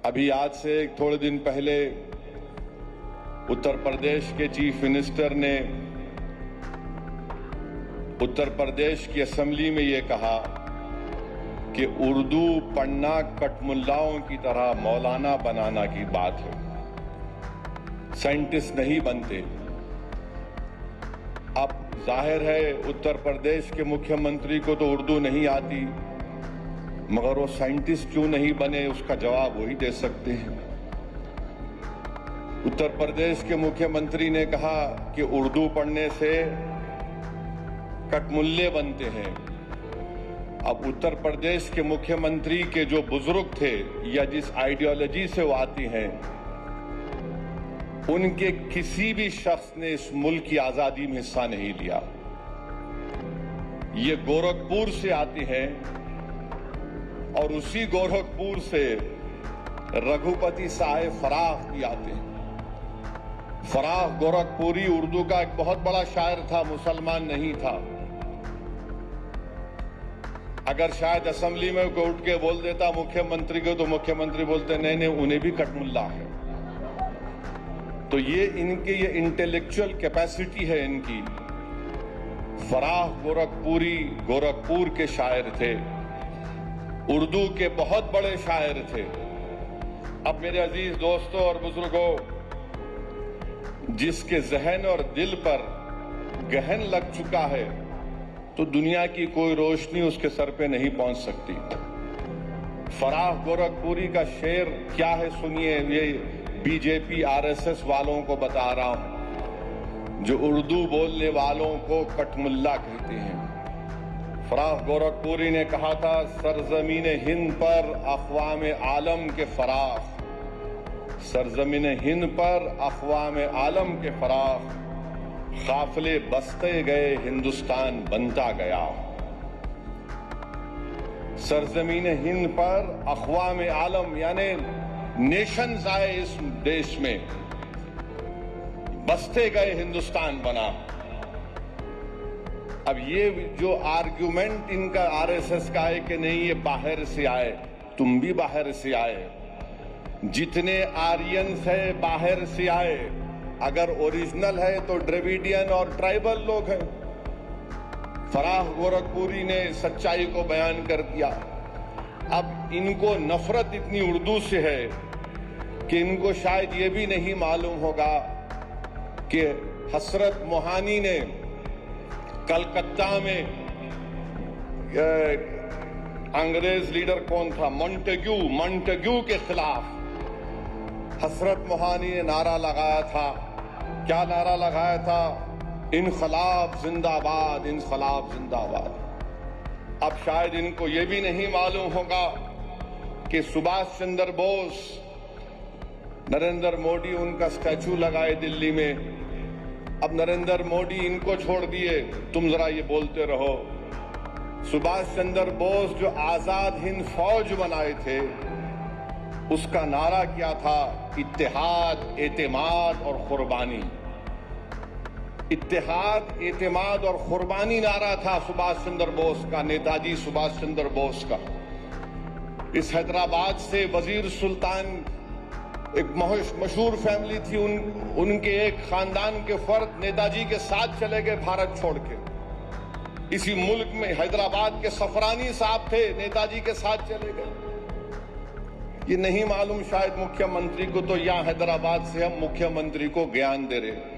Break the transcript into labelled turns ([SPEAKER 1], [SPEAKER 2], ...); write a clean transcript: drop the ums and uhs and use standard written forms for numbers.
[SPEAKER 1] अभी आज से थोड़े दिन पहले उत्तर प्रदेश के चीफ मिनिस्टर ने उत्तर प्रदेश की असेंबली में ये कहा कि उर्दू पढ़ना कटमुल्लाओं की तरह मौलाना बनाना की बात है, साइंटिस्ट नहीं बनते। अब जाहिर है उत्तर प्रदेश के मुख्यमंत्री को तो उर्दू नहीं आती, मगर वो साइंटिस्ट क्यों नहीं बने उसका जवाब वही दे सकते हैं। उत्तर प्रदेश के मुख्यमंत्री ने कहा कि उर्दू पढ़ने से कटमुल्ले बनते हैं। अब उत्तर प्रदेश के मुख्यमंत्री के जो बुजुर्ग थे या जिस आइडियोलॉजी से वो आती हैं, उनके किसी भी शख्स ने इस मुल्क की आजादी में हिस्सा नहीं लिया। ये गोरखपुर से आती हैं और उसी गोरखपुर से रघुपति साहेब फराख भी आते हैं। फराख गोरखपुरी उर्दू का एक बहुत बड़ा शायर था, मुसलमान नहीं था। अगर शायद असेंबली में कोई उठ के बोल देता मुख्यमंत्री को, तो मुख्यमंत्री बोलते नहीं नहीं उन्हें भी कटमुल्ला है। तो ये इनकी ये इंटेलेक्चुअल कैपेसिटी है इनकी। फराख गोरखपुरी गोरखपुर के शायर थे, उर्दू के बहुत बड़े शायर थे। अब मेरे अजीज दोस्तों और बुजुर्गों, जिसके जहन और दिल पर गहन लग चुका है, तो दुनिया की कोई रोशनी उसके सर पे नहीं पहुंच सकती। फराख गोरखपुरी का शेर क्या है सुनिए, ये बीजेपी आरएसएस वालों को बता रहा हूं, जो उर्दू बोलने वालों को कटमुल्ला कहते हैं। फराख गोरखपुरी ने कहा था, सरजमीन हिंद पर अक़वाम आलम के फराख, सरजमीन हिंद पर अक़वाम आलम के फराख, काफिले बसते गए हिंदुस्तान बनता गया। सरजमीन हिंद पर अक़वाम आलम यानी नेशंस आए इस देश में, बसते गए हिंदुस्तान बना। अब ये जो आर्ग्यूमेंट इनका आरएसएस का है कि नहीं ये बाहर से आए, तुम भी बाहर से आए। जितने आर्यंस है बाहर से आए, अगर ओरिजिनल है तो द्रविडियन और ट्राइबल लोग हैं। फराख गोरखपुरी ने सच्चाई को बयान कर दिया। अब इनको नफरत इतनी उर्दू से है कि इनको शायद ये भी नहीं मालूम होगा कि हसरत मोहानी ने कलकत्ता में अंग्रेज लीडर कौन था, मॉन्टेग्यू के खिलाफ हसरत मोहानी ने नारा लगाया था। क्या नारा लगाया था? इनकलाब जिंदाबाद, इनकलाब जिंदाबाद। अब शायद इनको यह भी नहीं मालूम होगा कि सुभाष चंद्र बोस, नरेंद्र मोदी उनका स्टैचू लगाए दिल्ली में। अब नरेंद्र मोदी इनको छोड़ दिए, तुम जरा ये बोलते रहो। सुभाष चंद्र बोस जो आजाद हिंद फौज बनाए थे, उसका नारा क्या था? इत्तेहाद, एतेमाद और कुर्बानी। इत्तेहाद, एतेमाद और कुर्बानी नारा था सुभाष चंद्र बोस का, नेताजी सुभाष चंद्र बोस का। इस हैदराबाद से वजीर सुल्तान एक मशहूर फैमिली थी, उनके एक खानदान के फर्द नेताजी के साथ चले गए भारत छोड़ के। इसी मुल्क में हैदराबाद के सफरानी साहब थे, नेताजी के साथ चले गए। ये नहीं मालूम शायद मुख्यमंत्री को, तो यहां हैदराबाद से हम मुख्यमंत्री को ज्ञान दे रहे।